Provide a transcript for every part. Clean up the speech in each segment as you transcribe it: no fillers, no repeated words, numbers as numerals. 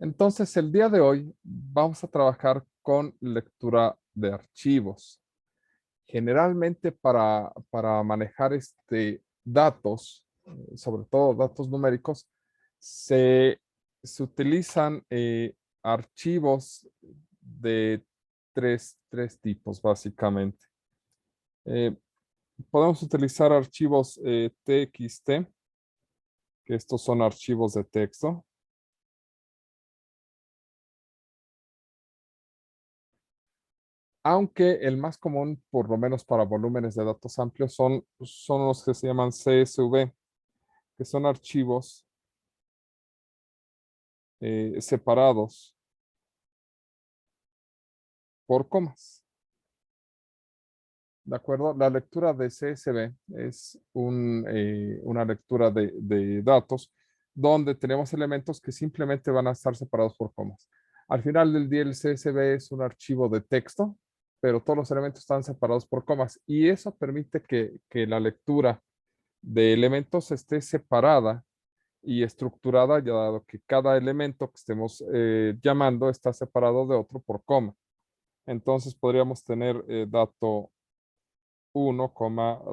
Entonces, el día de hoy vamos a trabajar con lectura de archivos. Generalmente para manejar datos, sobre todo datos numéricos, se, se utilizan archivos de tres tipos, básicamente. Eh, Podemos utilizar archivos TXT, que estos son archivos de texto. Aunque el más común, por lo menos para volúmenes de datos amplios, son los que se llaman CSV, que son archivos separados por comas. ¿De acuerdo? La lectura de CSV es una lectura de datos donde tenemos elementos que simplemente van a estar separados por comas. Al final del día, el CSV es un archivo de texto, pero todos los elementos están separados por comas y eso permite que la lectura de elementos esté separada y estructurada, ya dado que cada elemento que estemos llamando está separado de otro por coma. Entonces podríamos tener dato 1,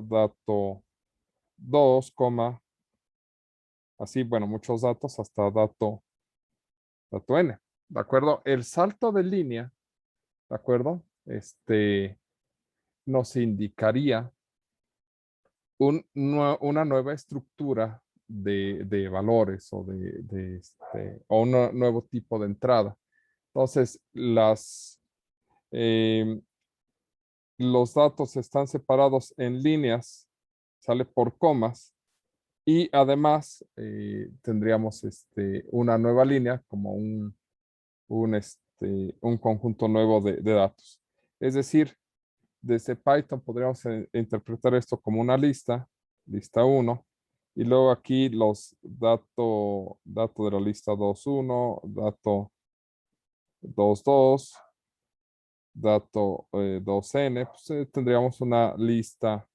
dato 2, así, bueno, muchos datos hasta dato n, ¿de acuerdo? El salto de línea, ¿de acuerdo? Nos indicaría una nueva estructura de valores o un nuevo tipo de entrada. Entonces, eh, los datos están separados en líneas, sale por comas, y además tendríamos una nueva línea como un conjunto nuevo de datos. Es decir, desde Python podríamos interpretar esto como una lista 1, y luego aquí los dato de la lista 2.1, dato 2.2, dato 2n, pues tendríamos una lista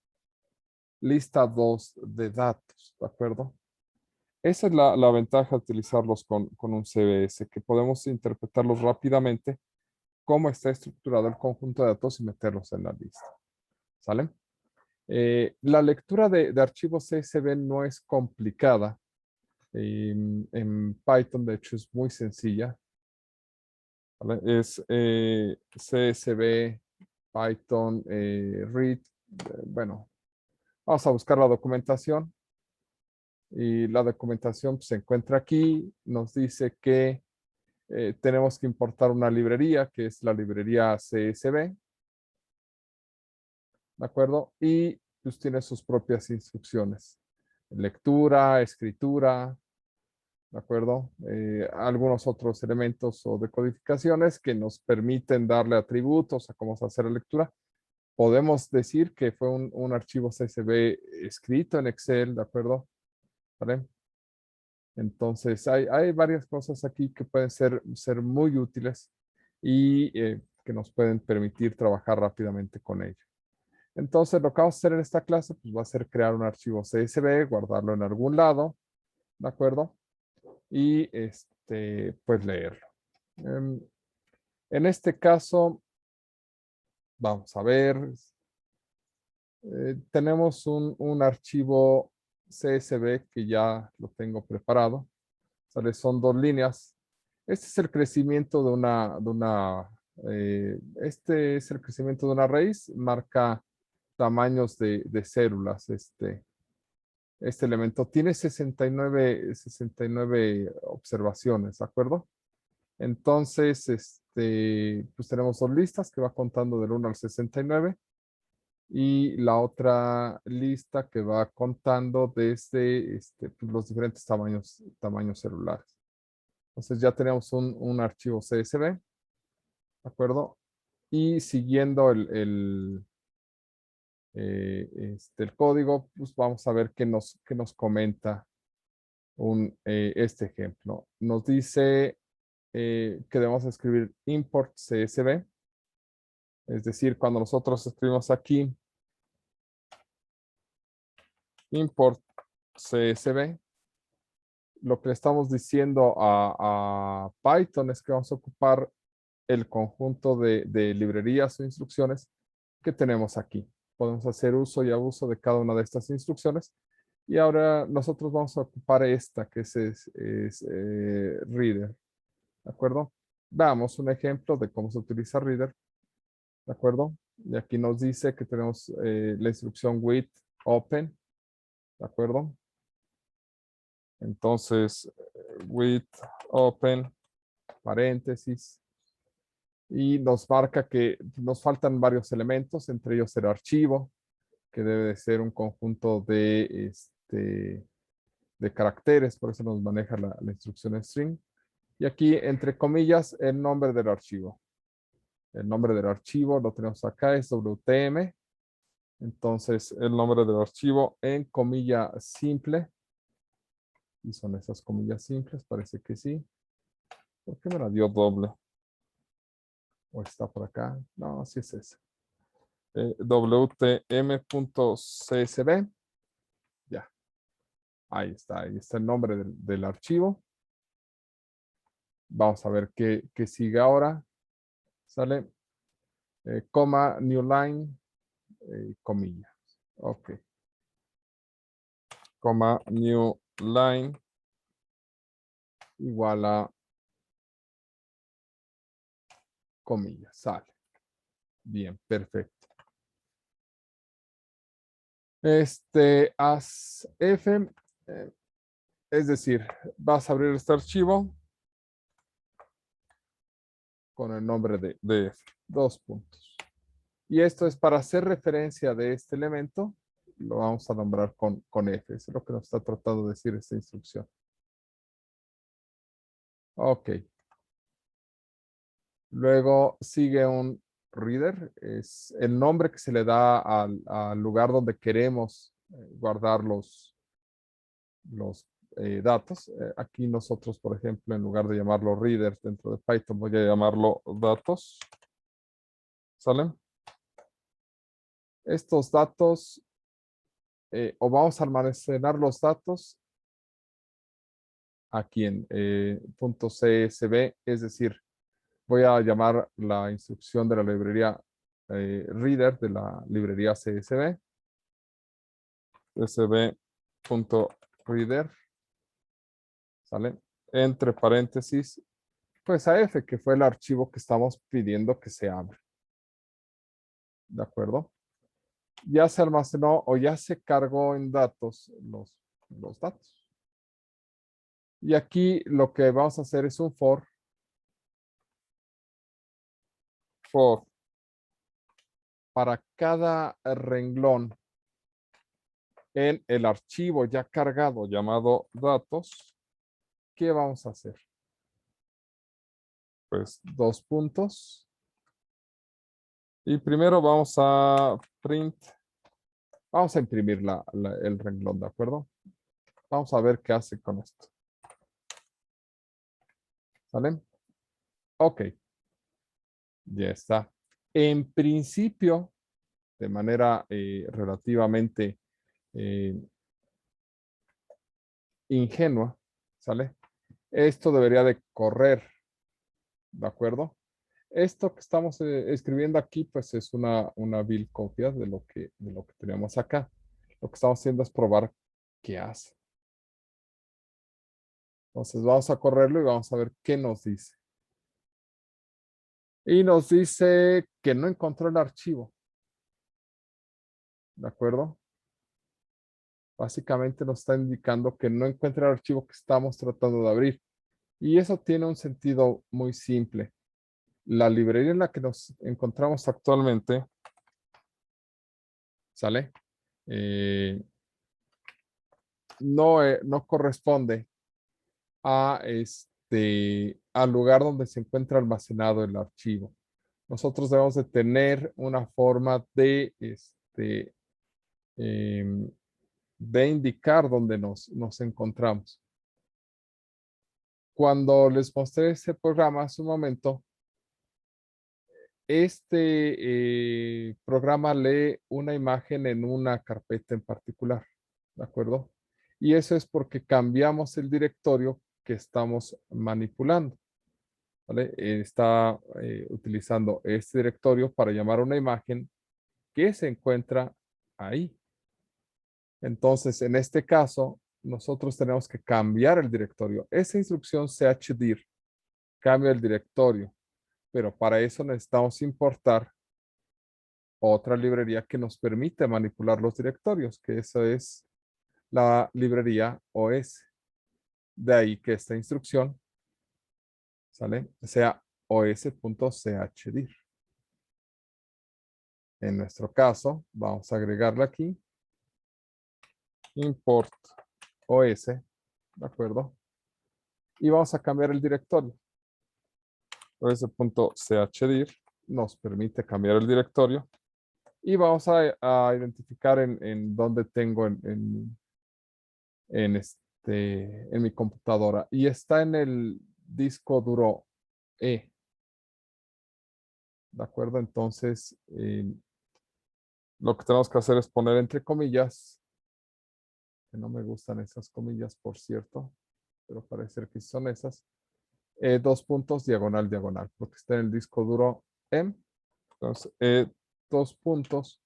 2 de datos, ¿de acuerdo? Esa es la ventaja de utilizarlos con un CBS, que podemos interpretarlos rápidamente cómo está estructurado el conjunto de datos y meterlos en la lista. ¿Sale? La lectura de archivos CSV no es complicada. En Python, de hecho, es muy sencilla. ¿Vale? Es CSV, Python, read. Bueno, vamos a buscar la documentación. Y la documentación pues, se encuentra aquí. Nos dice que tenemos que importar una librería, que es la librería CSV. ¿De acuerdo? Y pues tiene sus propias instrucciones. Lectura, escritura, ¿de acuerdo? Algunos otros elementos o decodificaciones que nos permiten darle atributos a cómo se hace la lectura. Podemos decir que fue un archivo CSV escrito en Excel, ¿de acuerdo? ¿Vale? Entonces, hay varias cosas aquí que pueden ser muy útiles y que nos pueden permitir trabajar rápidamente con ello. Entonces, lo que vamos a hacer en esta clase, pues va a ser crear un archivo CSV, guardarlo en algún lado, ¿de acuerdo? Y pues leerlo. En este caso, vamos a ver, tenemos un archivo CSV que ya lo tengo preparado. ¿Sale? Son dos líneas. Este es el crecimiento este es el crecimiento de una raíz, marca tamaños de células. Este elemento tiene 69 observaciones, ¿de acuerdo? Entonces, pues tenemos dos listas que va contando del 1 al 69 y la otra lista que va contando desde pues los diferentes tamaños celulares. Entonces ya tenemos un archivo CSV, ¿de acuerdo? Y siguiendo el código, pues vamos a ver qué nos comenta este ejemplo. Nos dice que debemos escribir import CSV, es decir, cuando nosotros escribimos aquí import CSV, lo que le estamos diciendo a Python es que vamos a ocupar el conjunto de librerías o instrucciones que tenemos aquí. Podemos hacer uso y abuso de cada una de estas instrucciones. Y ahora nosotros vamos a ocupar esta, que es reader. ¿De acuerdo? Damos un ejemplo de cómo se utiliza reader. ¿De acuerdo? Y aquí nos dice que tenemos la instrucción with open. ¿De acuerdo? Entonces, with open, paréntesis, y nos marca que nos faltan varios elementos, entre ellos el archivo, que debe de ser un conjunto de caracteres, por eso nos maneja la instrucción string. Y aquí, entre comillas, el nombre del archivo. El nombre del archivo lo tenemos acá, es WTM. Entonces, el nombre del archivo en comilla simple. Y son esas comillas simples, parece que sí. ¿Por qué me la dio doble? ¿O está por acá? No, sí es ese. WTM.csv. Ya. Ahí está el nombre del archivo. Vamos a ver qué sigue ahora. Sale. Coma, new line, comillas. Ok. Coma, new line, igual a comillas. Sale. Bien, perfecto. Haz F, es decir, vas a abrir este archivo con el nombre de F. 2 puntos. Y esto es para hacer referencia de este elemento, lo vamos a nombrar con F. Eso es lo que nos está tratando de decir esta instrucción. Ok. Luego sigue un reader, es el nombre que se le da al lugar donde queremos guardar los datos. Aquí nosotros, por ejemplo, en lugar de llamarlo reader dentro de Python, voy a llamarlo datos. ¿Sale? Estos datos, o vamos a almacenar los datos aquí en .csv, es decir, voy a llamar la instrucción de la librería reader de la librería CSV. csv.reader, ¿sale? Entre paréntesis, pues AF, que fue el archivo que estamos pidiendo que se abra. ¿De acuerdo? Ya se almacenó o ya se cargó en datos los datos. Y aquí lo que vamos a hacer es un for para cada renglón en el archivo ya cargado llamado datos. ¿Qué vamos a hacer? Pues 2 puntos. Y primero vamos a print. Vamos a imprimir el renglón, ¿de acuerdo? Vamos a ver qué hace con esto. ¿Sale? Ok. Ya está. En principio, de manera relativamente ingenua, ¿sale? Esto debería de correr, ¿de acuerdo? Esto que estamos escribiendo aquí, pues es una vil copia de lo que tenemos acá. Lo que estamos haciendo es probar qué hace. Entonces vamos a correrlo y vamos a ver qué nos dice. Y nos dice que no encontró el archivo. ¿De acuerdo? Básicamente nos está indicando que no encuentra el archivo que estamos tratando de abrir. Y eso tiene un sentido muy simple. La librería en la que nos encontramos actualmente, ¿sale? No corresponde al lugar donde se encuentra almacenado el archivo. Nosotros debemos de tener una forma de indicar dónde nos encontramos. Cuando les mostré ese programa hace un momento, programa lee una imagen en una carpeta en particular, ¿de acuerdo? Y eso es porque cambiamos el directorio que estamos manipulando. ¿Vale? Está utilizando este directorio para llamar a una imagen que se encuentra ahí. Entonces, en este caso, nosotros tenemos que cambiar el directorio. Esa instrucción chdir cambia el directorio, pero para eso necesitamos importar otra librería que nos permite manipular los directorios, que esa es la librería OS. De ahí que esta instrucción, ¿sale? Sea os.chdir. En nuestro caso, vamos a agregarla aquí. Import OS, ¿de acuerdo? Y vamos a cambiar el directorio. os.chdir nos permite cambiar el directorio. Y vamos a identificar en dónde tengo en mi computadora. Y está en el disco duro E. ¿De acuerdo? Entonces, lo que tenemos que hacer es poner entre comillas, que no me gustan esas comillas, por cierto, pero parece ser que son esas, dos puntos, diagonal, diagonal, porque está en el disco duro M. Entonces, dos puntos,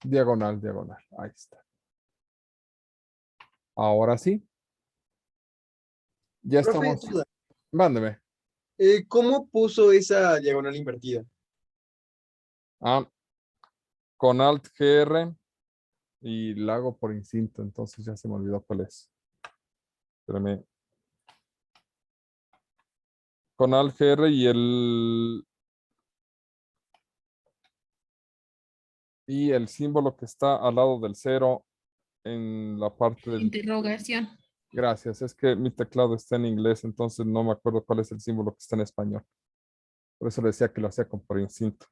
diagonal, diagonal. Ahí está. Ahora sí, ya Profe, estamos. duda. Mándeme. ¿Cómo puso esa diagonal invertida? Ah, con Alt GR y la hago por instinto, entonces ya se me olvidó cuál es. Espérame. Con Alt GR y el símbolo que está al lado del cero en la parte del... Interrogación. Gracias, es que mi teclado está en inglés, entonces no me acuerdo cuál es el símbolo que está en español. Por eso le decía que lo hacía con por instinto.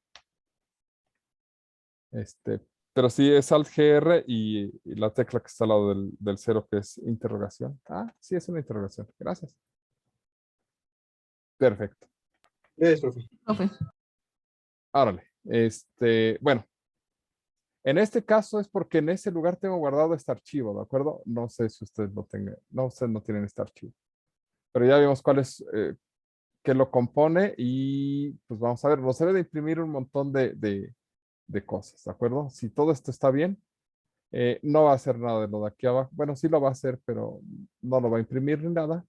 Pero sí es Alt GR y la tecla que está al lado del cero que es interrogación. Ah, sí, es una interrogación. Gracias. Perfecto. Gracias, profe. Profe. Árale. Bueno, en este caso es porque en ese lugar tengo guardado este archivo, ¿de acuerdo? No sé si ustedes lo tengan, no, ustedes no tienen este archivo. Pero ya vimos cuál es, qué lo compone y pues vamos a ver, nos debe de imprimir un montón de cosas, ¿de acuerdo? Si todo esto está bien, no va a hacer nada de lo de aquí abajo. Bueno, sí lo va a hacer, pero no lo va a imprimir ni nada.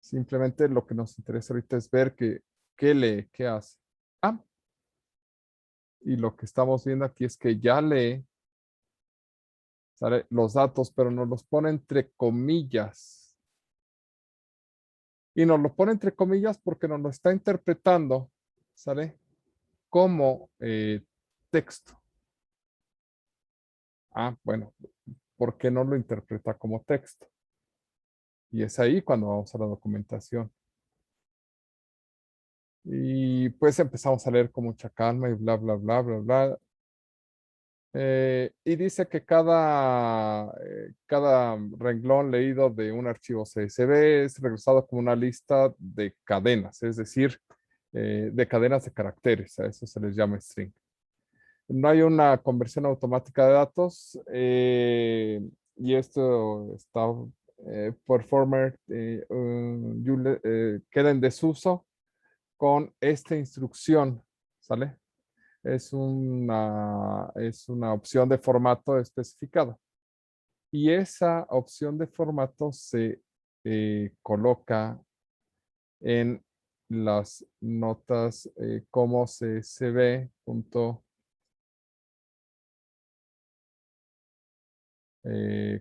Simplemente lo que nos interesa ahorita es ver qué lee, qué hace. Ah, y lo que estamos viendo aquí es que ya lee, ¿sale? Los datos, pero nos los pone entre comillas. Y nos lo pone entre comillas porque nos lo está interpretando, ¿sale? Como texto. Ah, bueno, ¿por qué no lo interpreta como texto? Y es ahí cuando vamos a la documentación. Y pues empezamos a leer con mucha calma y bla, bla, bla, bla, bla. Y dice que cada renglón leído de un archivo CSV es regresado como una lista de cadenas, es decir, de cadenas de caracteres. A eso se les llama string. No hay una conversión automática de datos y esto está performer queda en desuso con esta instrucción, ¿sale? Es una opción de formato especificada. Y esa opción de formato se coloca en las notas como csv.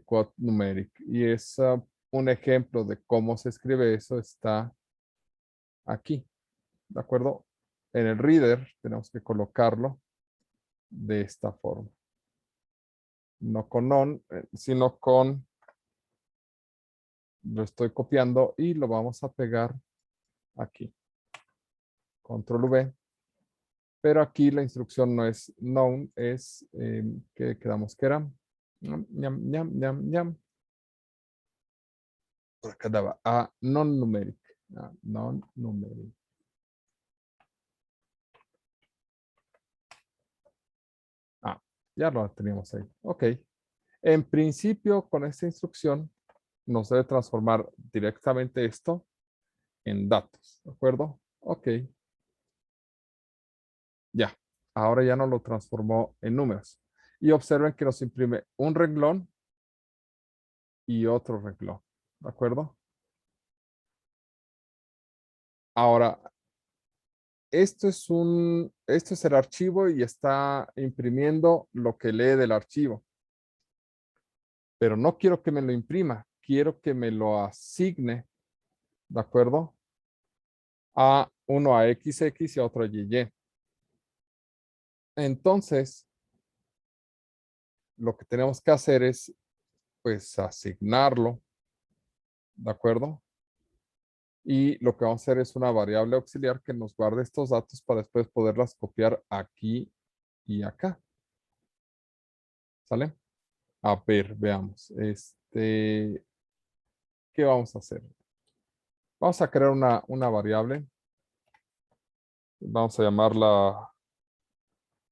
Quote numeric. Y es un ejemplo de cómo se escribe eso está aquí. ¿De acuerdo? En el reader tenemos que colocarlo de esta forma. No con on, sino con, lo estoy copiando y lo vamos a pegar aquí. Control V. Pero aquí la instrucción no es known, es que quedamos que era ñam, ñam, ñam, ñam. Por acá daba a non-numeric. Non-numeric. Ah, ya lo teníamos ahí. Ok. En principio, con esta instrucción, nos debe transformar directamente esto en datos, ¿de acuerdo? Ok. Ya. Ahora ya nos lo transformó en números. Y observen que nos imprime un renglón y otro renglón, ¿de acuerdo? Ahora, esto es el archivo y está imprimiendo lo que lee del archivo. Pero no quiero que me lo imprima, quiero que me lo asigne, ¿de acuerdo? A uno a XX y a otro a YY. Entonces, lo que tenemos que hacer es, pues, asignarlo, ¿de acuerdo? Y lo que vamos a hacer es una variable auxiliar que nos guarde estos datos para después poderlas copiar aquí y acá. ¿Sale? A ver, veamos. ¿Qué vamos a hacer? Vamos a crear una variable. Vamos a llamarla,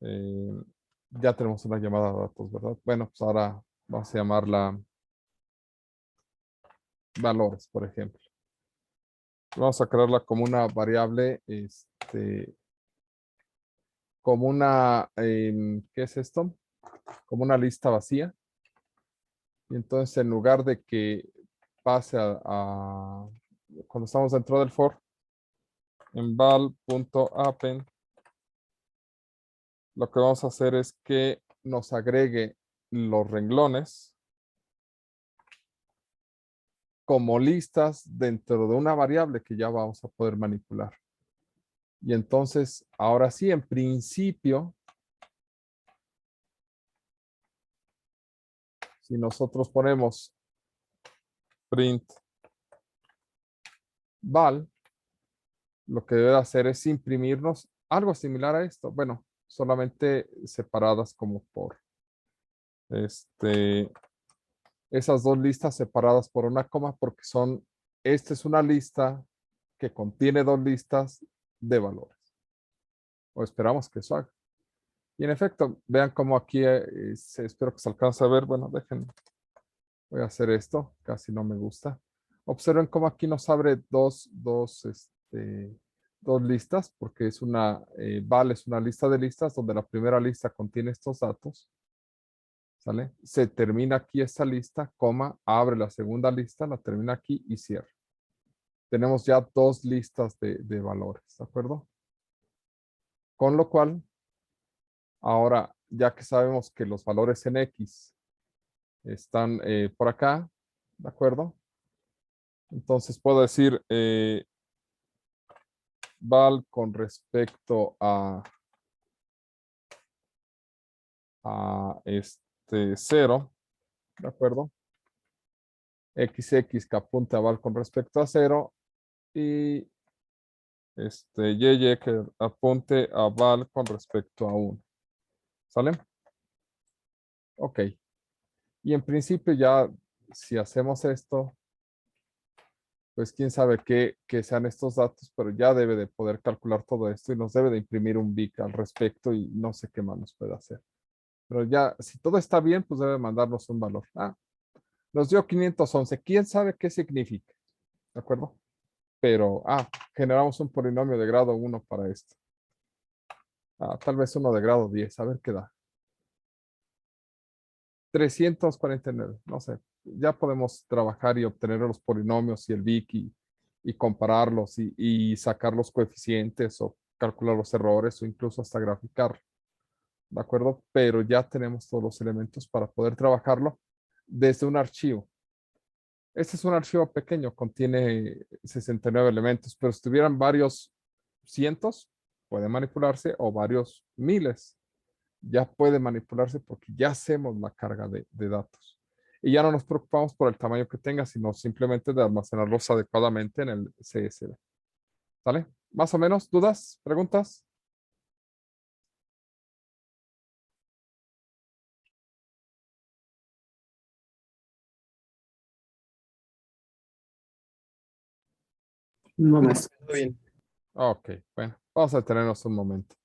eh, ya tenemos una llamada de datos, ¿verdad? Bueno, pues ahora vamos a llamarla valores, por ejemplo. Vamos a crearla como una variable, como una, ¿qué es esto? Como una lista vacía. Y entonces en lugar de que pase cuando estamos dentro del for, en val.append, lo que vamos a hacer es que nos agregue los renglones como listas dentro de una variable que ya vamos a poder manipular. Y entonces, ahora sí, en principio, si nosotros ponemos print val, lo que debe hacer es imprimirnos algo similar a esto. Bueno, solamente separadas como por esas dos listas separadas por una coma, porque esta es una lista que contiene dos listas de valores. O esperamos que eso haga. Y en efecto, vean cómo aquí, espero que se alcance a ver. Bueno, déjenme. Voy a hacer esto, casi no me gusta. Observen cómo aquí nos abre dos listas, porque val es una lista de listas, donde la primera lista contiene estos datos. ¿Sale? Se termina aquí esta lista, coma, abre la segunda lista, la termina aquí y cierra. Tenemos ya dos listas de valores, ¿de acuerdo? Con lo cual, ahora, ya que sabemos que los valores en X están por acá, ¿de acuerdo? Entonces puedo decir val con respecto a 0, ¿de acuerdo? XX que apunte a val con respecto a 0 y YY que apunte a val con respecto a 1. ¿Sale? Ok. Y en principio ya, si hacemos esto, pues quién sabe qué sean estos datos, pero ya debe de poder calcular todo esto y nos debe de imprimir un BIC al respecto y no sé qué más nos puede hacer. Pero ya, si todo está bien, pues debe mandarnos un valor. Nos dio 511. ¿Quién sabe qué significa? ¿De acuerdo? Pero, generamos un polinomio de grado 1 para esto. Tal vez uno de grado 10. A ver qué da. 349. No sé. Ya podemos trabajar y obtener los polinomios y el BIC y compararlos y sacar los coeficientes o calcular los errores o incluso hasta graficar. ¿De acuerdo? Pero ya tenemos todos los elementos para poder trabajarlo desde un archivo. Este es un archivo pequeño, contiene 69 elementos, pero si tuvieran varios cientos, puede manipularse, o varios miles, ya puede manipularse porque ya hacemos la carga de datos. Y ya no nos preocupamos por el tamaño que tenga, sino simplemente de almacenarlos adecuadamente en el CSV. ¿Sale? ¿Más o menos? ¿Dudas? ¿Preguntas? No más. Todo bien. Ok, bueno, vamos a detenernos un momento.